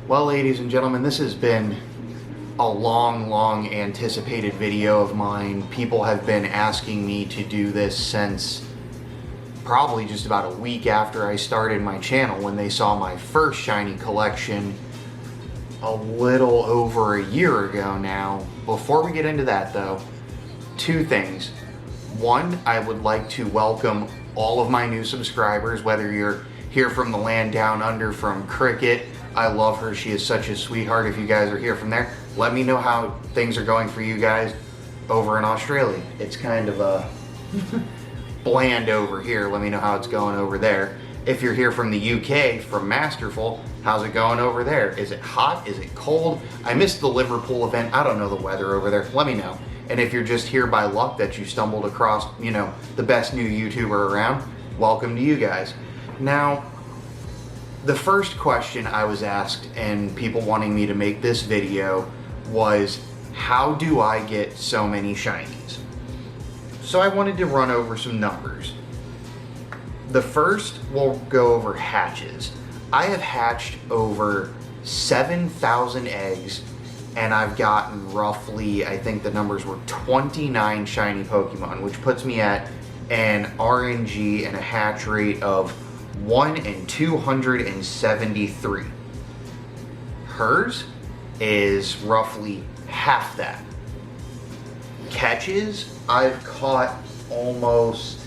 Well, ladies and gentlemen, this has been a long anticipated video of mine. People have been asking me to do this since probably just about a week after I started my channel, when they saw my first shiny collection a little over a year ago now. Before we get into that though, two things. One, I would like to welcome all of my new subscribers, whether you're here from the land down under from Cricket. I love her, she is such a sweetheart. If you guys are here from there, let me know how things are going for you guys over in Australia. It's kind of bland over here. Let me know how it's going over there. If you're here from the UK, from Masterful, how's it going over there? Is it hot? Is it cold? I missed the Liverpool event. I don't know the weather over there. Let me know. And if you're just here by luck that you stumbled across, you know, the best new YouTuber around, welcome to you guys. Now, the first question I was asked, and people wanting me to make this video, was how do I get so many shinies? So I wanted to run over some numbers. The first, we'll go over hatches. I have hatched over 7,000 eggs, and I've gotten roughly, I think the numbers were 29 shiny Pokemon, which puts me at an RNG and a hatch rate of 1 in 273. Hers is roughly half that. Catches, I've caught almost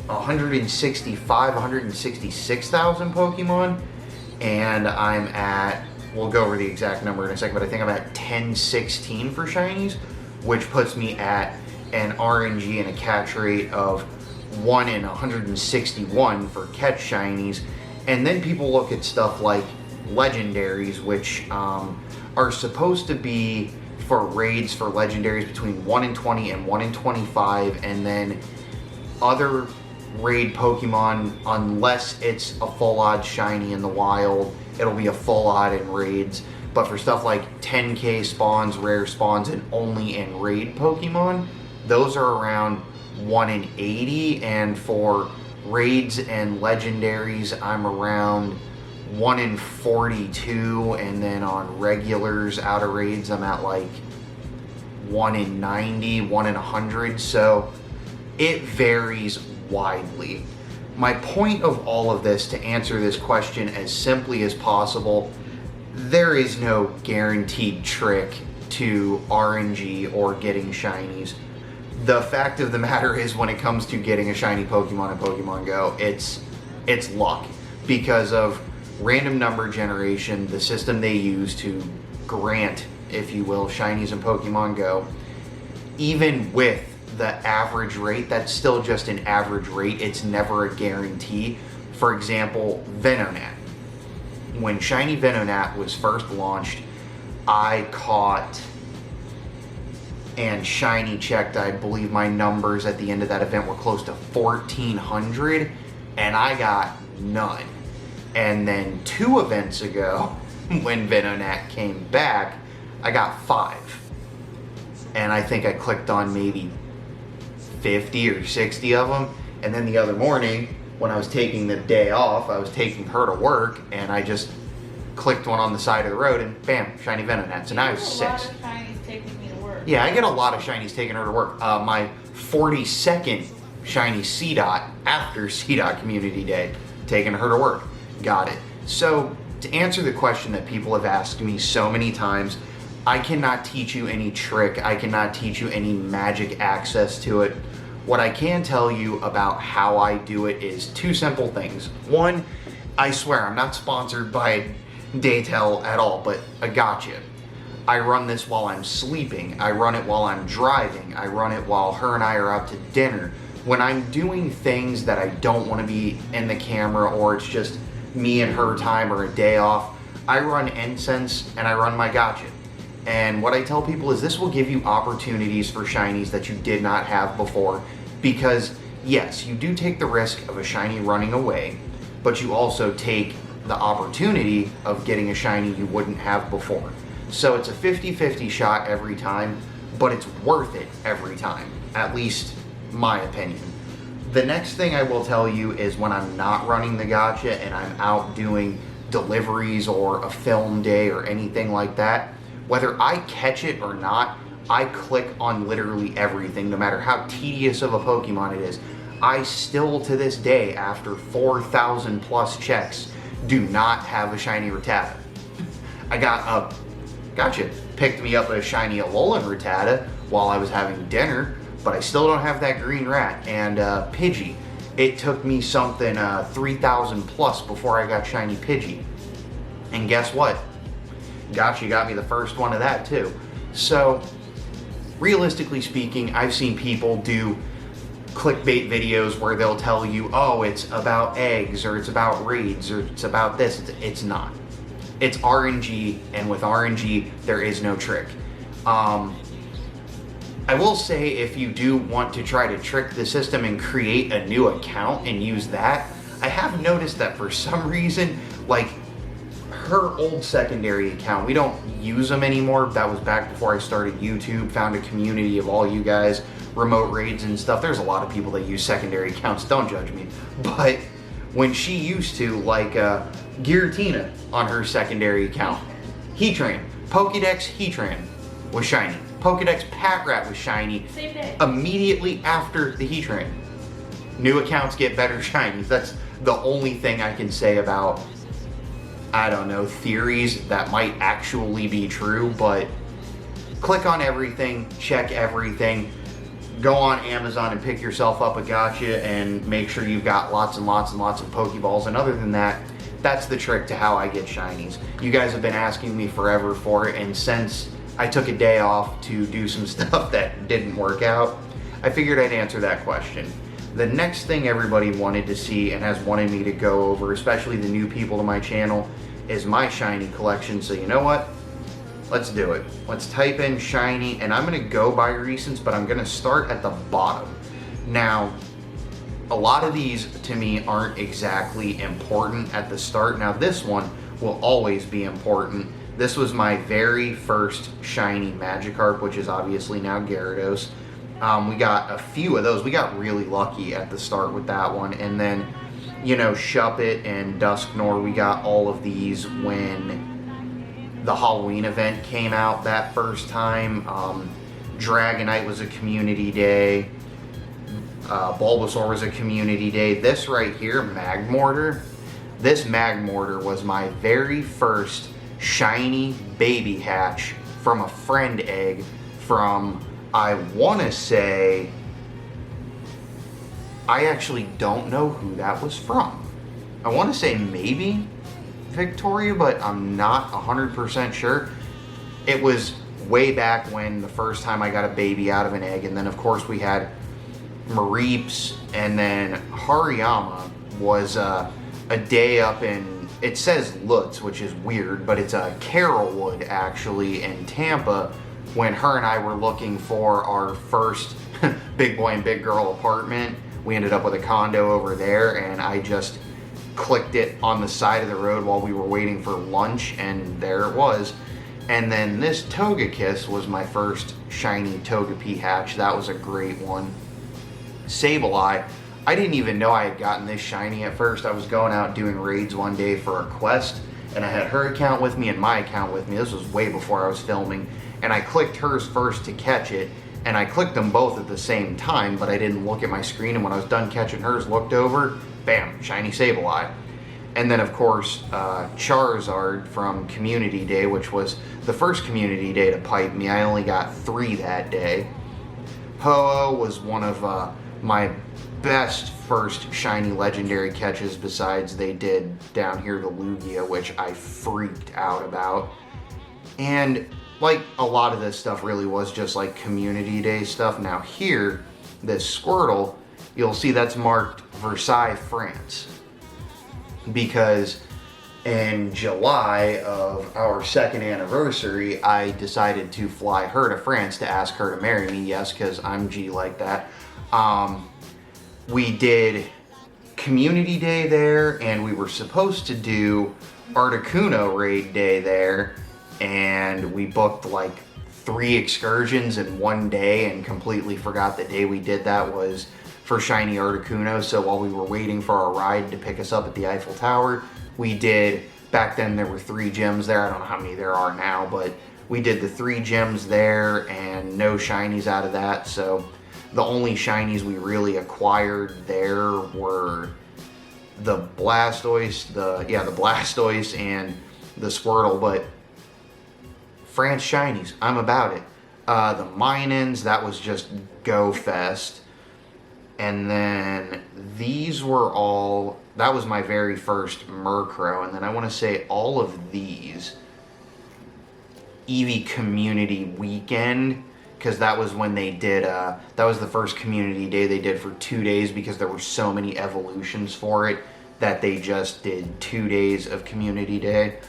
166,000 Pokemon, and I'm at, we'll go over the exact number in a second, but I think I'm at 1016 for shinies, which puts me at an RNG and a catch rate of 1 in 161 for catch shinies. And then people look at stuff like legendaries, which are supposed to be for raids for legendaries between 1 in 20 and 1 in 25, and then other raid Pokemon, unless it's a full odd shiny in the wild, it'll be a full odd in raids. But for stuff like 10k spawns, rare spawns, and only in raid Pokemon, those are around 1 in 80, and for raids and legendaries, I'm around 1 in 42, and then on regulars out of raids, I'm at like 1 in 90, 1 in 100, so it varies widely. My point of all of this, to answer this question as simply as possible, there is no guaranteed trick to RNG or getting shinies. The fact of the matter is, when it comes to getting a shiny Pokemon in Pokemon Go, it's luck, because of random number generation, the system they use to grant, if you will, shinies in Pokemon Go. Even with the average rate, that's still just an average rate, it's never a guarantee. For example, Venonat. When shiny Venonat was first launched, I caught and shiny checked, I believe my numbers at the end of that event were close to 1,400, and I got none. And then 2 events ago, when Venonat came back, I got 5. And I think I clicked on maybe 50 or 60 of them. And then the other morning, when I was taking the day off, I was taking her to work, and I just clicked one on the side of the road, and bam, shiny Venonat. So now I have 6. Yeah, I get a lot of shinies taking her to work. My 42nd shiny C-Dot after C-Dot Community Day, taking her to work. Got it. So, to answer the question that people have asked me so many times, I cannot teach you any trick. I cannot teach you any magic access to it. What I can tell you about how I do it is 2 simple things. One, I swear, I'm not sponsored by Daytel at all, but I got you. I run this while I'm sleeping, I run it while I'm driving, I run it while her and I are out to dinner. When I'm doing things that I don't want to be in the camera, or it's just me and her time or a day off, I run Incense and I run my Gotcha. And what I tell people is this will give you opportunities for shinies that you did not have before, because yes, you do take the risk of a shiny running away, but you also take the opportunity of getting a shiny you wouldn't have before. So it's a 50-50 shot every time, but it's worth it every time, at least my opinion. The next thing I will tell you is when I'm not running the Gotcha and I'm out doing deliveries or a film day or anything like that, whether I catch it or not, I click on literally everything, no matter how tedious of a Pokemon it is. I still, to this day, after 4,000 plus checks, do not have a shiny Rattata. I got picked me up a shiny Alolan Rattata while I was having dinner, but I still don't have that green rat. And Pidgey, it took me something 3,000 plus before I got shiny Pidgey. And guess what? Gotcha got me the first one of that too. So, realistically speaking, I've seen people do clickbait videos where they'll tell you, oh, it's about eggs, or it's about raids, or it's about this. It's not. It's RNG, and with RNG, there is no trick. I will say, if you do want to try to trick the system and create a new account and use that, I have noticed that for some reason, like, her old secondary account, we don't use them anymore. That was back before I started YouTube, found a community of all you guys, remote raids and stuff. There's a lot of people that use secondary accounts, don't judge me. But when she used to, like, Giratina on her secondary account, Heatran, Pokédex Heatran was shiny. Pokédex Patrat was shiny Same day. Immediately after the Heatran. New accounts get better shinies. That's the only thing I can say about, I don't know, theories that might actually be true, but click on everything, check everything, go on Amazon and pick yourself up a gacha and make sure you've got lots and lots and lots of Pokeballs. And other than that, that's the trick to how I get shinies. You guys have been asking me forever for it, and since I took a day off to do some stuff that didn't work out, I figured I'd answer that question. The next thing everybody wanted to see and has wanted me to go over, especially the new people to my channel, is my shiny collection. So you know what? Let's do it. Let's type in shiny, and I'm gonna go by recents, but I'm gonna start at the bottom. Now, a lot of these to me aren't exactly important at the start. Now this one will always be important. This was my very first shiny Magikarp, which is obviously now Gyarados. We got a few of those. We got really lucky at the start with that one. And then, you know, Shuppet and Dusknoir, we got all of these when the Halloween event came out that first time. Dragonite was a community day. Bulbasaur was a community day. This right here, Magmortar, this Magmortar was my very first shiny baby hatch from a friend egg from, I want to say, I actually don't know who that was from. I want to say maybe Victoria, but I'm not 100% sure. It was way back when the first time I got a baby out of an egg, and then of course we had Mareeps, and then Hariyama was a day up in, it says Lutz, which is weird, but it's a Carrollwood actually in Tampa, when her and I were looking for our first big boy and big girl apartment. We ended up with a condo over there, and I just clicked it on the side of the road while we were waiting for lunch, and there it was. And then this Togekiss was my first shiny Togepi hatch. That was a great one. Sableye, I didn't even know I had gotten this shiny at first. I was going out doing raids one day for a quest, and I had her account with me and my account with me. This was way before I was filming, and I clicked hers first to catch it, and I clicked them both at the same time, but I didn't look at my screen, and when I was done catching hers, looked over, bam, shiny Sableye. And then of course, Charizard from Community Day, which was the first Community Day to pipe me. I only got 3 that day. Ho-Oh was one of my best first shiny legendary catches, besides they did down here the Lugia, which I freaked out about. And like a lot of this stuff really was just like Community Day stuff. Now here, this Squirtle, you'll see that's marked Versailles, France, because in July of our 2nd anniversary, I decided to fly her to France to ask her to marry me. Yes, because I'm G like that. We did Community Day there, and we were supposed to do Articuno raid day there, and we booked like 3 excursions in one day and completely forgot the day we did that was for shiny Articuno. So while we were waiting for our ride to pick us up at the Eiffel Tower, we did Back then there were 3 gyms there. I don't know how many there are now, but we did the 3 gyms there and no shinies out of that. So the only shinies we really acquired there were the Blastoise, the Blastoise and the Squirtle. But France shinies, I'm about it. The Minans, that was just Go Fest. And then these were all, that was my very first Murkrow. And then I want to say all of these, Eevee Community Weekend, because that was when they did, that was the first community day they did for 2 days, because there were so many evolutions for it that they just did 2 days of community day.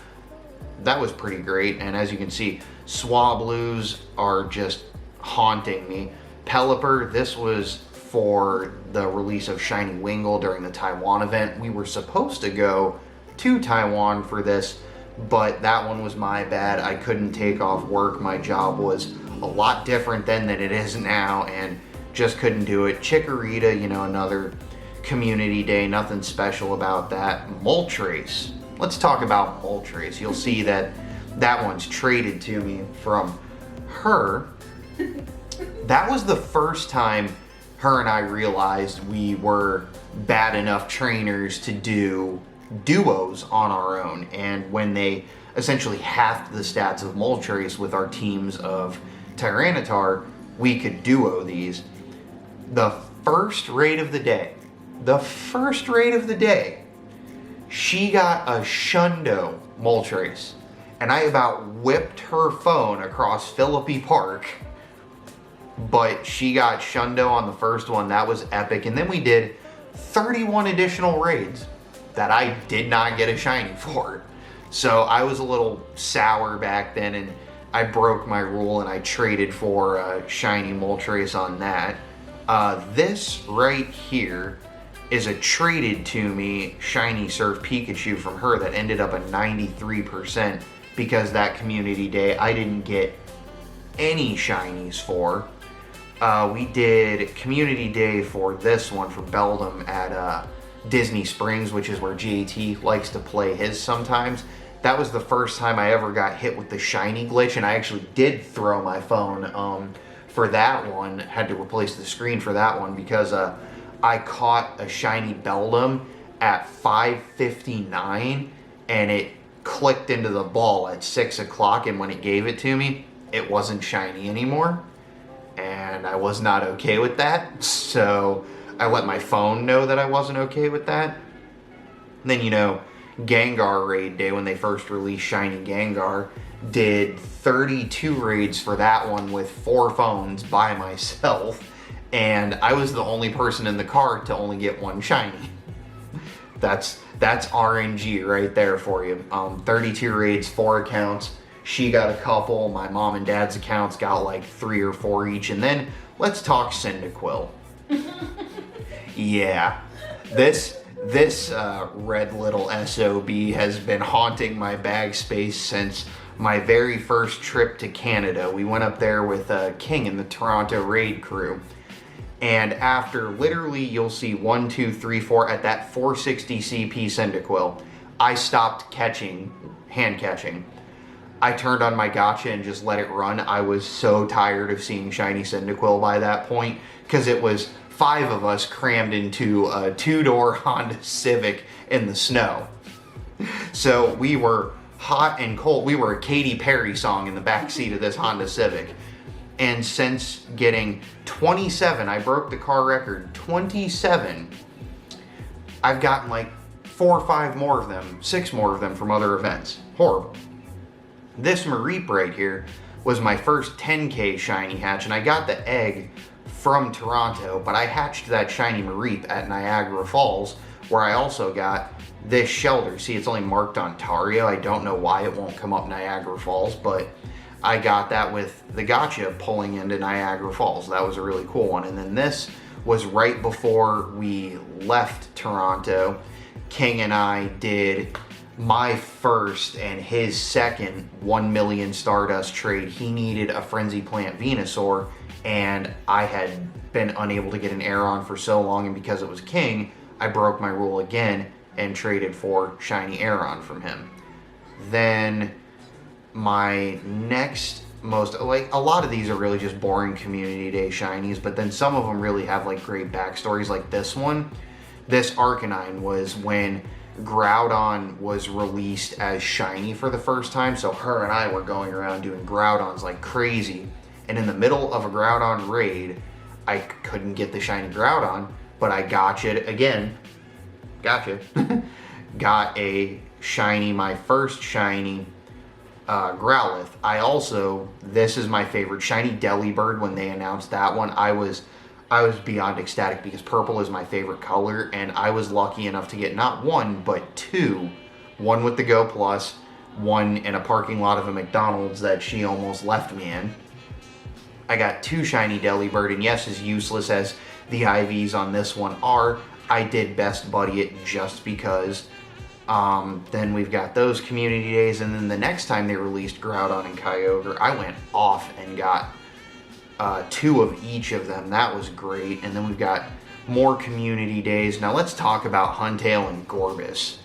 That was pretty great. And as you can see, Swablues are just haunting me. Pelipper, this was for the release of Shiny Wingull during the Taiwan event. We were supposed to go to Taiwan for this, but that one was my bad. I couldn't take off work. My job was a lot different then than it is now, and just couldn't do it. Chikorita, you know, another community day, nothing special about that. Moltres. Let's talk about Moltres. You'll see that that one's traded to me from her. That was the first time her and I realized we were bad enough trainers to do duos on our own. And when they essentially halved the stats of Moltres with our teams of Tyranitar, we could duo these. The first raid of the day, she got a Shundo Moltres. And I about whipped her phone across Philippi Park. But she got Shundo on the first one. That was epic. And then we did 31 additional raids that I did not get a shiny for. So I was a little sour back then, and I broke my rule and I traded for a shiny Moltres on that. This right here is a traded to me shiny Surf Pikachu from her that ended up at 93%, because that community day I didn't get any shinies for. We did community day for this one for Beldum at Disney Springs, which is where GAT likes to play his sometimes. That was the first time I ever got hit with the shiny glitch, and I actually did throw my phone for that one. Had to replace the screen for that one because I caught a shiny Beldum at 5:59 and it clicked into the ball at 6 o'clock, and when it gave it to me, it wasn't shiny anymore. And I was not okay with that, so I let my phone know that I wasn't okay with that. And then, you know, Gengar raid day, when they first released Shiny Gengar, did 32 raids for that one with 4 phones by myself, and I was the only person in the car to only get 1 shiny. That's RNG right there for you. 32 raids, 4 accounts. She got a couple. My mom and dad's accounts got like 3 or 4 each. And then let's talk Cyndaquil. Yeah, this red little SOB has been haunting my bag space since my very first trip to Canada. We went up there with King and the Toronto raid crew. And after literally, you'll see 1, 2, 3, 4 at that 460 CP Cyndaquil, I stopped hand catching. I turned on my gacha and just let it run. I was so tired of seeing shiny Cyndaquil by that point, because it was 5 of us crammed into a 2-door Honda Civic in the snow. So we were hot and cold. We were a Katy Perry song in the back seat of this Honda Civic. And since getting 27, I broke the car record, 27, I've gotten like 4 or 5 more of them, 6 more of them from other events. Horrible. This Mareep right here was my first 10K shiny hatch, and I got the egg from Toronto, but I hatched that shiny Mareep at Niagara Falls, where I also got this Shelter. See, it's only marked Ontario. I don't know why it won't come up Niagara Falls, but I got that with the gacha pulling into Niagara Falls. That was a really cool one. And then this was right before we left Toronto. King and I did my first and his second 1 million Stardust trade. He needed a Frenzy Plant Venusaur, and I had been unable to get an Aeron for so long, and because it was King, I broke my rule again and traded for Shiny Aeron from him. Then my next most, like, a lot of these are really just boring community day shinies, but then some of them really have like great backstories, like this one. This Arcanine was when Groudon was released as shiny for the first time, so her and I were going around doing Groudons like crazy, and in the middle of a Groudon raid, I couldn't get the shiny Groudon, but I gotcha'd again, got a shiny, my first shiny Growlithe. I also, this is my favorite, shiny Delibird. When they announced that one, I was beyond ecstatic because purple is my favorite color, and I was lucky enough to get not one, but two. One with the Go Plus, one in a parking lot of a McDonald's that she almost left me in. I got two shiny Delibird, and yes, as useless as the IVs on this one are, I did best buddy it just because. Then we've got those community days, and then the next time they released Groudon and Kyogre, I went off and got two of each of them. That was great. And then we've got more community days. Now let's talk about Huntail and Gorbis.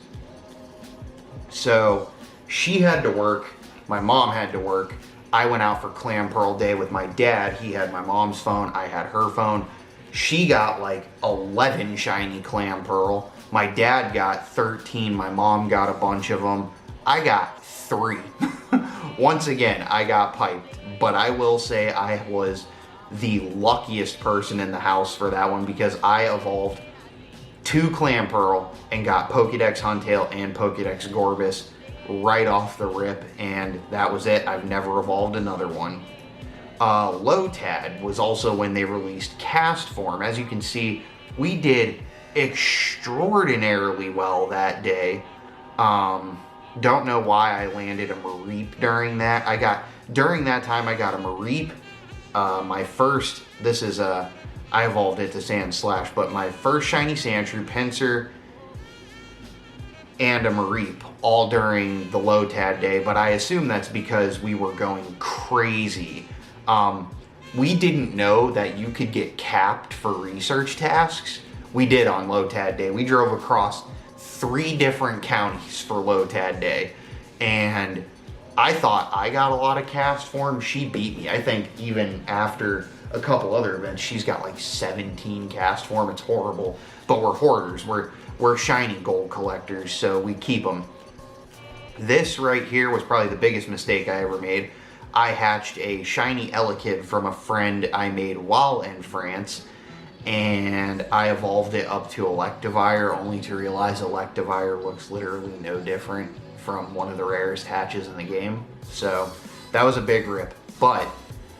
So she had to work, my mom had to work. I went out for Clam Pearl Day with my dad. He had my mom's phone, I had her phone. She got like 11 shiny Clam Pearl. My dad got 13, my mom got a bunch of them. I got 3. Once again, I got piped, but I will say I was the luckiest person in the house for that one because I evolved 2 Clam Pearl and got Pokédex Huntail and Pokédex Gorbis right off the rip, and that was it. I've never evolved another one. Lotad was also when they released Cast Form. As you can see, we did extraordinarily well that day. Don't know why I landed a Mareep during that. During that time I got a Mareep. My first, I evolved it to Sandslash, but my first shiny Sandshrew, Pinsir, and a Mareep, all during the Lotad day, but I assume that's because we were going crazy. We didn't know that you could get capped for research tasks. We did on Lotad day. We drove across 3 different counties for Lotad day, and I thought I got a lot of Cast Form. She beat me. I think even after a couple other events, she's got like 17 Cast Form. It's horrible, but we're hoarders. We're shiny gold collectors, so we keep them. This right here was probably the biggest mistake I ever made. I hatched a shiny Elekid from a friend I made while in France, and I evolved it up to Electivire, only to realize Electivire looks literally no different from one of the rarest hatches in the game. So that was a big rip, but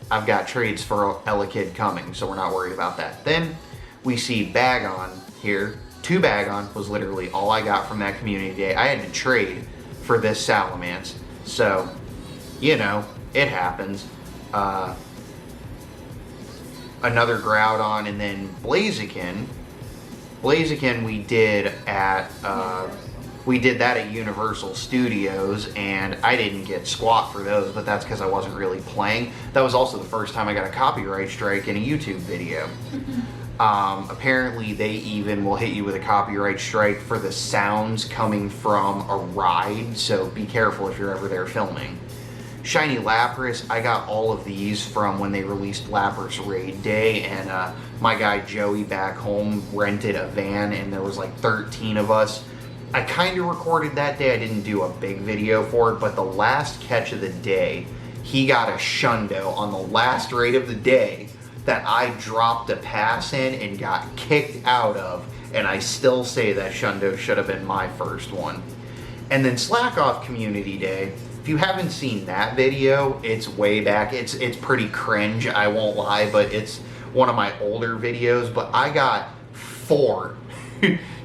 I've got trades for Elekid coming, so we're not worried about that. Then we see Bagon here. 2 Bagon was literally all I got from that community day. I had to trade for this Salamence, so, you know, it happens. Another Groudon, and then Blaziken. Blaziken we did that at Universal Studios, and I didn't get squat for those, but that's because I wasn't really playing. That was also the first time I got a copyright strike in a YouTube video. Apparently they even will hit you with a copyright strike for the sounds coming from a ride, so be careful if you're ever there filming. Shiny Lapras, I got all of these from when they released Lapras Raid Day, and my guy Joey back home rented a van, and there was like 13 of us. I kind of recorded that day. I didn't do a big video for it, but the last catch of the day, he got a Shundo on the last raid of the day that I dropped a pass in and got kicked out of, and I still say that Shundo should have been my first one. And then Slack Off Community Day, if you haven't seen that video, it's way back. It's pretty cringe, I won't lie, but it's one of my older videos, but I got 4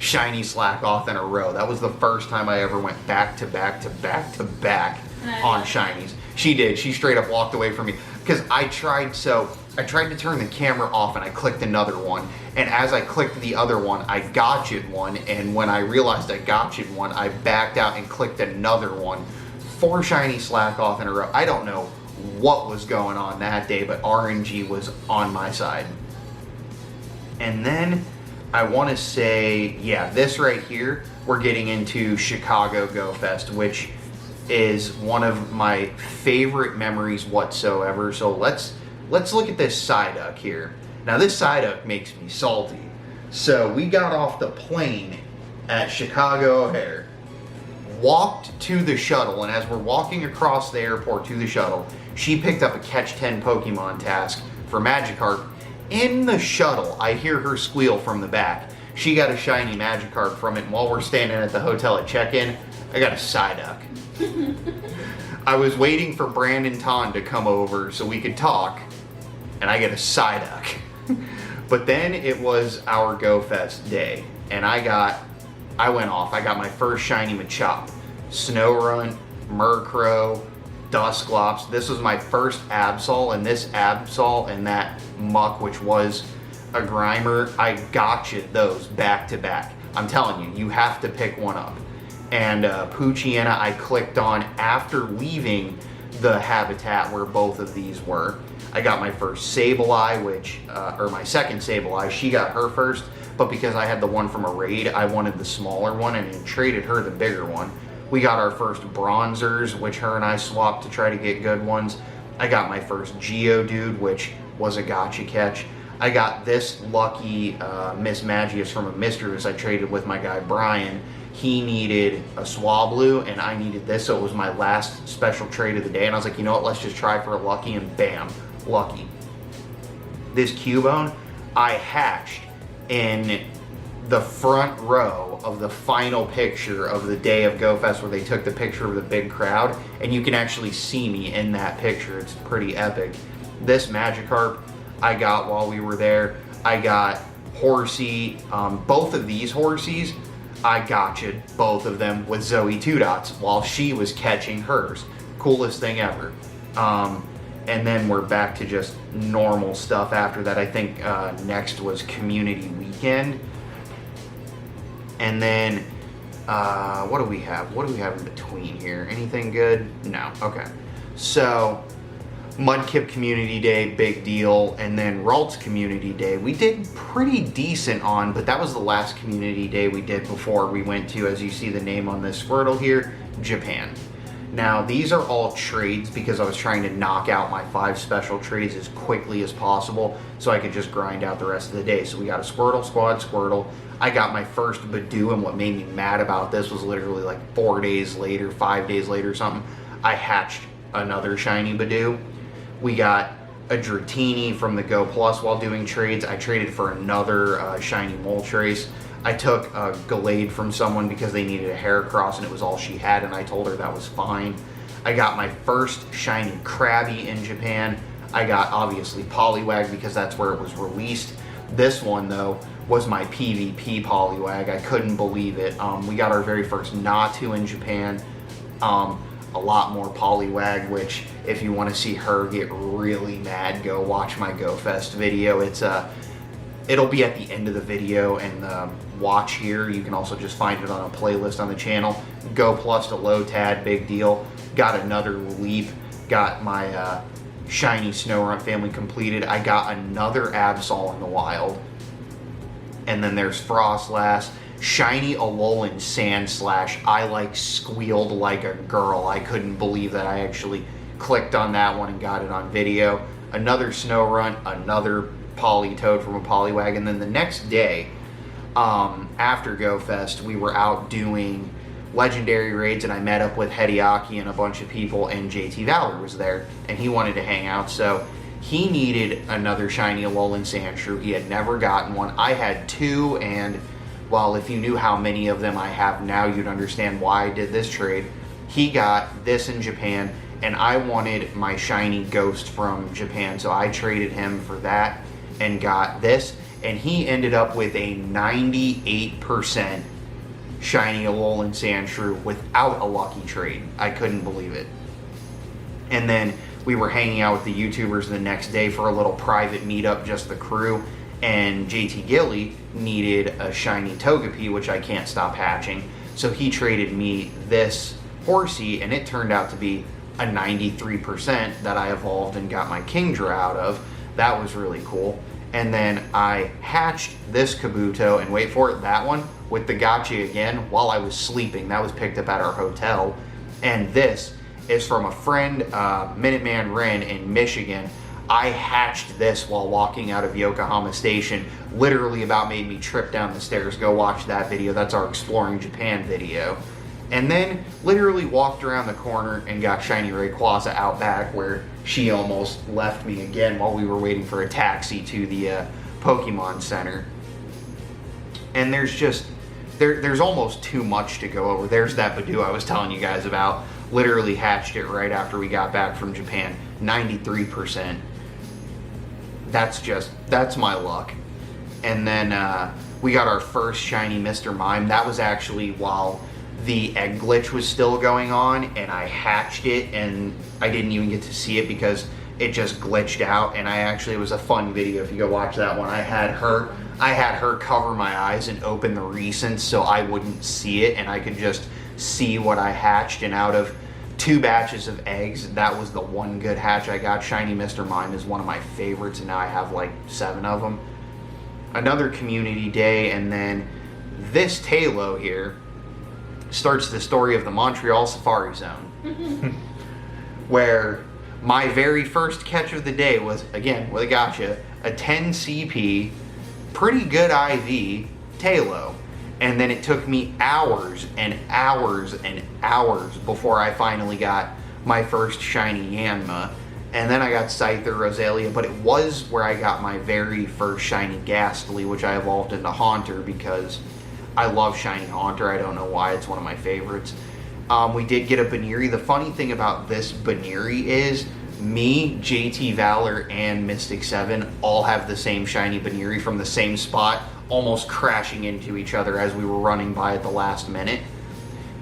shiny Slack Off in a row. That was the first time I ever went back to back to back to back on shinies. She did. She straight up walked away from me because I tried to turn the camera off and I clicked another one, and as I clicked the other one, I gotcha'd one, and when I realized I gotcha'd one, I backed out and clicked another one. 4 shiny Slack Off in a row. I don't know what was going on that day, but RNG was on my side. And then I want to say, yeah, this right here, we're getting into Chicago Go Fest, which is one of my favorite memories whatsoever. So let's look at this Psyduck here. Now this Psyduck makes me salty. So we got off the plane at Chicago O'Hare, walked to the shuttle, and as we're walking across the airport to the shuttle, she picked up a Catch 10 Pokemon task for Magikarp. In the shuttle, I hear her squeal from the back. She got a shiny Magikarp from it, and while we're standing at the hotel at check-in, I got a Psyduck. I was waiting for Brandon Ton to come over so we could talk, and I get a Psyduck. But then it was our Go Fest day, and I went off. I got my first shiny Machop, Snorunt, Murkrow, Dusclops. This was my first Absol, and this Absol and that Muck, which was a Grimer, I gotcha those back to back. I'm telling you, you have to pick one up. And Poochyena I clicked on after leaving the habitat where both of these were. I got my first Sableye, or my second Sableye. She got her first, but because I had the one from a raid, I wanted the smaller one and traded her the bigger one. We got our first Bronzers, which her and I swapped to try to get good ones. I got my first Geodude, which was a gotcha catch. I got this lucky Miss Magius from a Misdreavus I traded with my guy Brian. He needed a Swablu, and I needed this, so it was my last special trade of the day. And I was like, you know what, let's just try for a lucky, and bam, lucky. This Cubone, I hatched in the front row of the final picture of the day of Go Fest where they took the picture of the big crowd, and you can actually see me in that picture. It's pretty epic. This Magikarp I got while we were there. I got Horsey, both of these Horseys, I gotcha'd both of them with Zoe Two Dots while she was catching hers. Coolest thing ever. And then we're back to just normal stuff after that. I think next was Community Weekend. And then, what do we have? What do we have in between here? Anything good? No. Okay. So, Mudkip Community Day, big deal. And then Ralts Community Day, we did pretty decent on, but that was the last Community Day we did before we went to, as you see the name on this Squirtle here, Japan. Now, these are all trades because I was trying to knock out my 5 special trades as quickly as possible so I could just grind out the rest of the day. So we got a Squirtle Squad Squirtle. I got my first Badoo, and what made me mad about this was literally like 4 days later, 5 days later or something, I hatched another shiny Badoo. We got a Dratini from the Go Plus while doing trades. I traded for another shiny Moltres. I took a Gallade from someone because they needed a Heracross and it was all she had, and I told her that was fine. I got my first shiny Krabby in Japan. I got obviously Poliwag because that's where it was released. This one though was my PvP Poliwag. I couldn't believe it. We got our very first Natu in Japan. A lot more Poliwag, which if you want to see her get really mad, go watch my Go Fest video. It'll be at the end of the video, and the watch here, you can also just find it on a playlist on the channel. Go Plus to Lotad, big deal. Got another Leap. Got my shiny Snorunt family completed. I got another Absol in the wild. And then there's Frostlass. Shiny Alolan Sandslash. I like squealed like a girl. I couldn't believe that I actually clicked on that one and got it on video. Another Snorunt, another Politoed from a Poliwag, and then the next day, after Go Fest, we were out doing legendary raids, and I met up with Hideaki and a bunch of people, and JT Valor was there, and he wanted to hang out, so he needed another shiny Alolan Sandshrew. He had never gotten one. I had 2, and well, if you knew how many of them I have now, you'd understand why I did this trade. He got this in Japan, and I wanted my shiny Ghost from Japan, so I traded him for that and got this, and he ended up with a 98% shiny Alolan Sandshrew without a lucky trade. I couldn't believe it. And then we were hanging out with the YouTubers the next day for a little private meetup, just the crew, and JT Gilly needed a shiny Togepi, which I can't stop hatching, so he traded me this Horsey, and it turned out to be a 93% that I evolved and got my Kingdra out of. That was really cool. And then I hatched this Kabuto, and wait for it, that one with the gotcha again while I was sleeping. That was picked up at our hotel. And this is from a friend, Minuteman Ren in Michigan. I hatched this while walking out of Yokohama Station. Literally about made me trip down the stairs. Go watch that video. That's our Exploring Japan video. And then literally walked around the corner and got Shiny Rayquaza out back, where she almost left me again while we were waiting for a taxi to the Pokemon Center. And there's almost too much to go over. There's that Badoo I was telling you guys about. Literally hatched it right after we got back from Japan. 93%. That's my luck. And then we got our first shiny Mr. Mime. That was actually while the egg glitch was still going on, and I hatched it and I didn't even get to see it because it just glitched out. And it was a fun video if you go watch that one. I had her cover my eyes and open the recents so I wouldn't see it, and I could just see what I hatched. And out of 2 batches of eggs, that was the one good hatch I got. Shiny Mr. Mime is one of my favorites, and now I have like 7 of them. Another community day, and then this Talo here starts the story of the Montreal Safari Zone, where my very first catch of the day was, again, with a gotcha, a 10 CP, pretty good IV Talo. And then it took me hours and hours and hours before I finally got my first shiny Yanma. And then I got Scyther, Roselia, but it was where I got my very first shiny Ghastly, which I evolved into Haunter because I love shiny Haunter. I don't know why, it's one of my favorites. We did get a Baniri. The funny thing about this Baniri is me, JT Valor, and Mystic 7 all have the same shiny Baniri from the same spot, almost crashing into each other as we were running by at the last minute.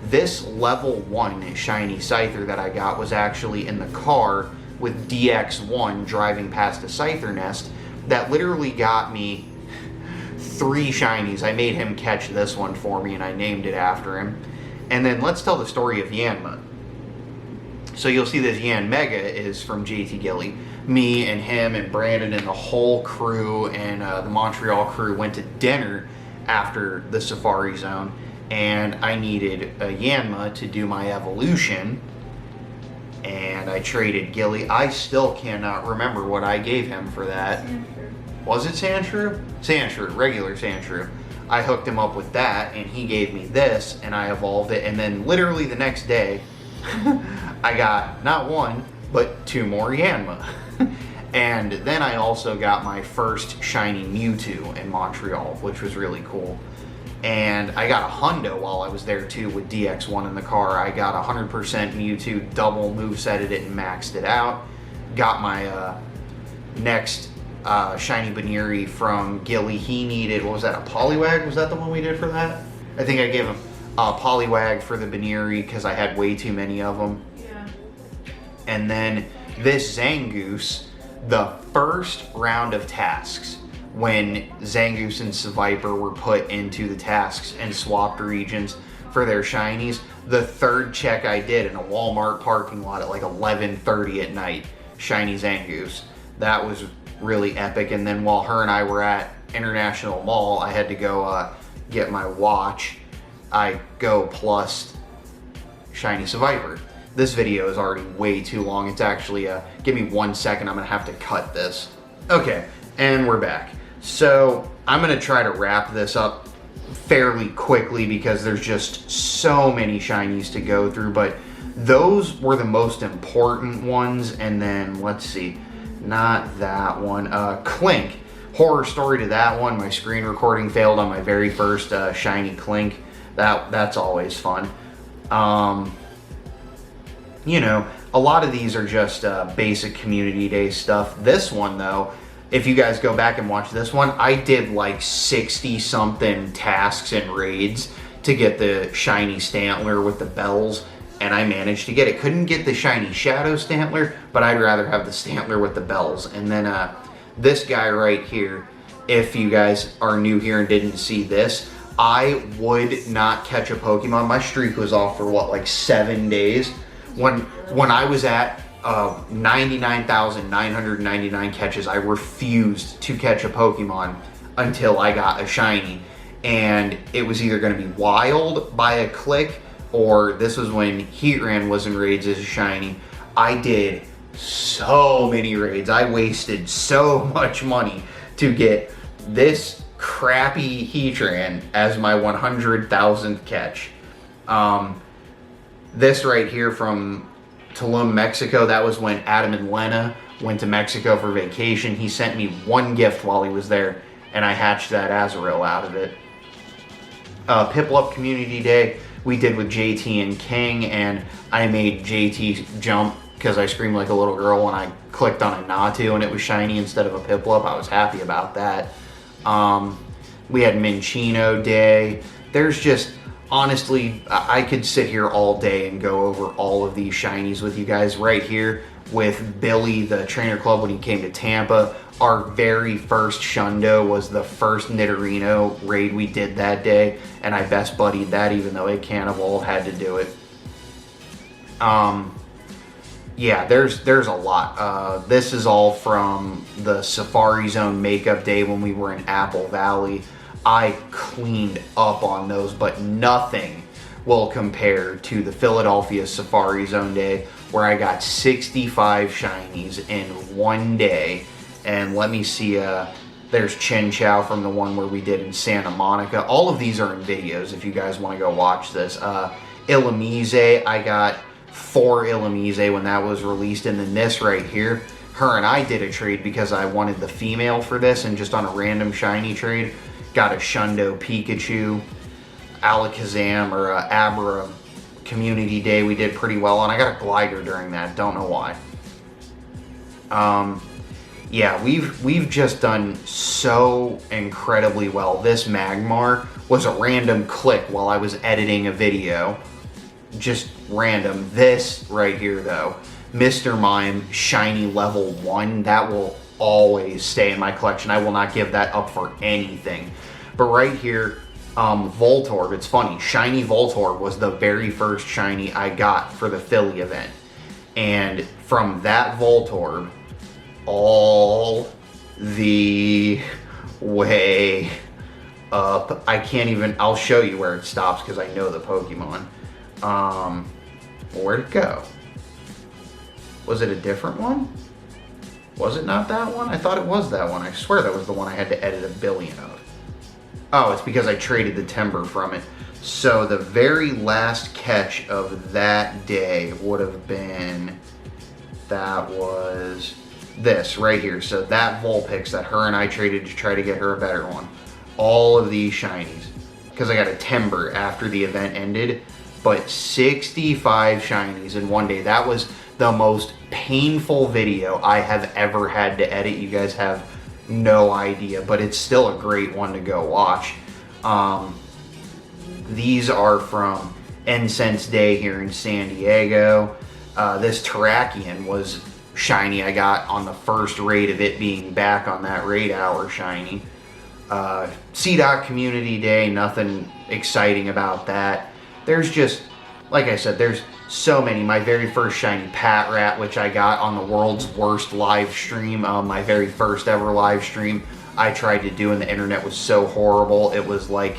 This level 1 shiny Scyther that I got was actually in the car with DX1 driving past a Scyther nest that literally got me 3 shinies. I made him catch this one for me and I named it after him. And then let's tell the story of Yanma. So you'll see this Yan Mega is from JT Gilly. Me and him and Brandon and the whole crew and the Montreal crew went to dinner after the Safari Zone, and I needed a Yanma to do my evolution, and I traded Gilly. I still cannot remember what I gave him for that. Sandshrew. Was it Sandshrew? Sandshrew, regular Sandshrew. I hooked him up with that, and he gave me this, and I evolved it, and then literally the next day, I got not 1, but 2 more Yanma. And then I also got my first shiny Mewtwo in Montreal, which was really cool. And I got a Hundo while I was there too with DX1 in the car. I got 100% Mewtwo, double movesetted it and maxed it out. Got my next shiny Baniri from Gilly. He needed, what was that, a Poliwag? Was that the one we did for that? I think I gave him a Poliwag for the Baniri because I had way too many of them. Yeah. And then this Zangoose, the first round of tasks, when Zangoose and Seviper were put into the tasks and swapped regions for their shinies, the 3rd check I did in a Walmart parking lot at like 11:30 at night, shiny Zangoose. That was really epic. And then while her and I were at International Mall, I had to go get my watch. I go plus shiny Seviper. This video is already way too long. It's actually, give me 1 second, I'm gonna have to cut this. Okay, and we're back. So I'm gonna try to wrap this up fairly quickly because there's just so many shinies to go through, but those were the most important ones. And then, let's see, not that one, Clink. Horror story to that one. My screen recording failed on my very first shiny Clink. That's always fun. You know, a lot of these are just basic community day stuff. This one though, if you guys go back and watch this one, I did like 60 something tasks and raids to get the shiny Stantler with the bells, and I managed to get it. Couldn't get the shiny Shadow Stantler, but I'd rather have the Stantler with the bells. And then this guy right here, if you guys are new here and didn't see this, I would not catch a Pokemon. My streak was off for what, like 7 days? When I was at 99,999 catches, I refused to catch a Pokemon until I got a shiny. And it was either going to be Wild by a click or this was when Heatran was in raids as a shiny. I did so many raids. I wasted so much money to get this crappy Heatran as my 100,000th catch. This right here from Tulum, Mexico, that was when Adam and Lena went to Mexico for vacation. He sent me one gift while he was there, and I hatched that Azrael out of it. Piplup Community Day we did with JT and King, and I made JT jump because I screamed like a little girl when I clicked on a Natu and it was shiny instead of a Piplup. I was happy about that. We had Minchino Day. There's just, honestly, I could sit here all day and go over all of these shinies with you guys. Right here with Billy, the trainer club, when he came to Tampa. Our very first Shundo was the first Nidorino raid we did that day, and I best buddied that even though it can't evolve, had to do it. Yeah, there's a lot. This is all from the Safari Zone makeup day when we were in Apple Valley. I cleaned up on those, but nothing will compare to the Philadelphia Safari Zone day where I got 65 shinies in one day. And let me see, there's Chen Chow from the one where we did in Santa Monica. All of these are in videos if you guys want to go watch this. Illumise, I got 4 Illumise when that was released. And then this right here, her and I did a trade because I wanted the female for this, and just on a random shiny trade, got a Shundo Pikachu. Alakazam or Abra Community Day we did pretty well on. I got a glider during that, don't know why. Yeah, we've just done so incredibly well. This Magmar was a random click while I was editing a video. Just random. This right here though, Mr. Mime Shiny Level 1, that will always stay in my collection. I will not give that up for anything. But right here, Voltorb, it's funny, Shiny Voltorb was the very first shiny I got for the Philly event. And from that Voltorb, all the way up, I can't even, I'll show you where it stops because I know the Pokemon. Where'd it go? Was it a different one? Was it not that one? I thought it was that one. I swear that was the one I had to edit 1 billion of. Oh, it's because I traded the timber from it. So the very last catch of that day would have been, that was this right here. So that Vulpix that her and I traded to try to get her a better one. All of these shinies. Because I got a timber after the event ended. But 65 shinies in one day. That was the most painful video I have ever had to edit. You guys have no idea, but it's still a great one to go watch. These are from Incense Day here in San Diego. This Terrakion was shiny I got on the first raid of it being back on that raid hour shiny. CDOT Community Day, nothing exciting about that. There's just, like I said, there's so many. My very first shiny Patrat, which I got on the world's worst live stream, my very first ever live stream I tried to do, and the internet was so horrible. It was like,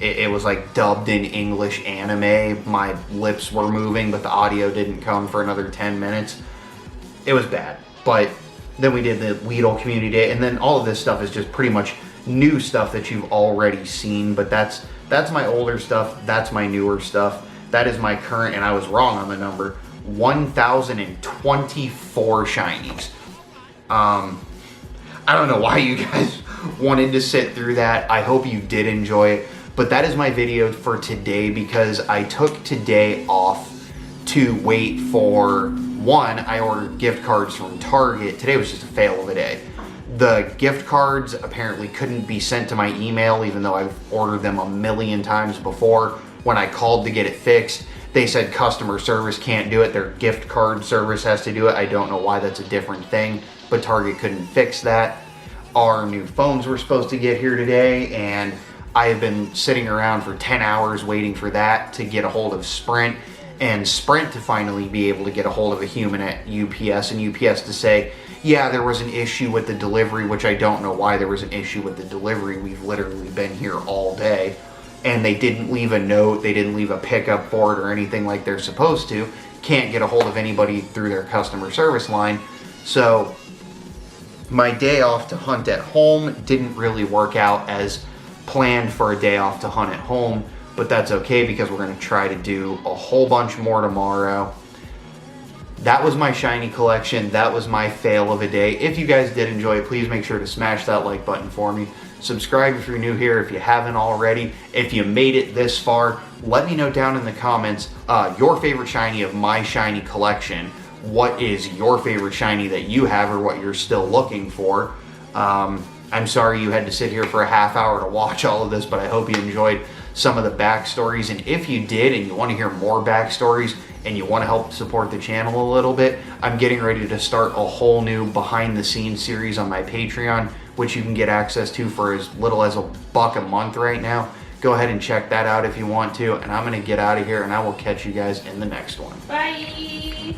it was like dubbed in English anime. My lips were moving, but the audio didn't come for another 10 minutes. It was bad. But then we did the Weedle Community Day, and then all of this stuff is just pretty much new stuff that you've already seen. But that's my older stuff. That's my newer stuff. That is my current, and I was wrong on the number, 1,024 shinies. I don't know why you guys wanted to sit through that. I hope you did enjoy it. But that is my video for today because I took today off to wait for, one, I ordered gift cards from Target. Today was just a fail of a day. The gift cards apparently couldn't be sent to my email even though I've ordered them 1,000,000 times before. When I called to get it fixed, they said customer service can't do it. Their gift card service has to do it. I don't know why that's a different thing, but Target couldn't fix that. Our new phones were supposed to get here today, and I have been sitting around for 10 hours waiting for that to get a hold of Sprint, and Sprint to finally be able to get a hold of a human at UPS, and UPS to say, yeah, there was an issue with the delivery, which I don't know why there was an issue with the delivery. We've literally been here all day. and they didn't leave a note, they didn't leave a pickup for it or anything like they're supposed to, can't get a hold of anybody through their customer service line. So my day off to hunt at home didn't really work out as planned for a day off to hunt at home, but that's okay because we're going to try to do a whole bunch more tomorrow. That was my shiny collection. That was my fail of a day. If you guys did enjoy it, please make sure to smash that like button for me. Subscribe if you're new here if you haven't already. If you made it this far, let me know down in the comments your favorite shiny of my shiny collection. What is your favorite shiny that you have or what you're still looking for? I'm sorry you had to sit here for a half hour to watch all of this, but I hope you enjoyed some of the backstories. And if you did and you want to hear more backstories and you want to help support the channel a little bit, I'm getting ready to start a whole new behind the scenes series on my Patreon, which you can get access to for as little as $1 a month right now. Go ahead and check that out if you want to. And I'm going to get out of here and I will catch you guys in the next one. Bye.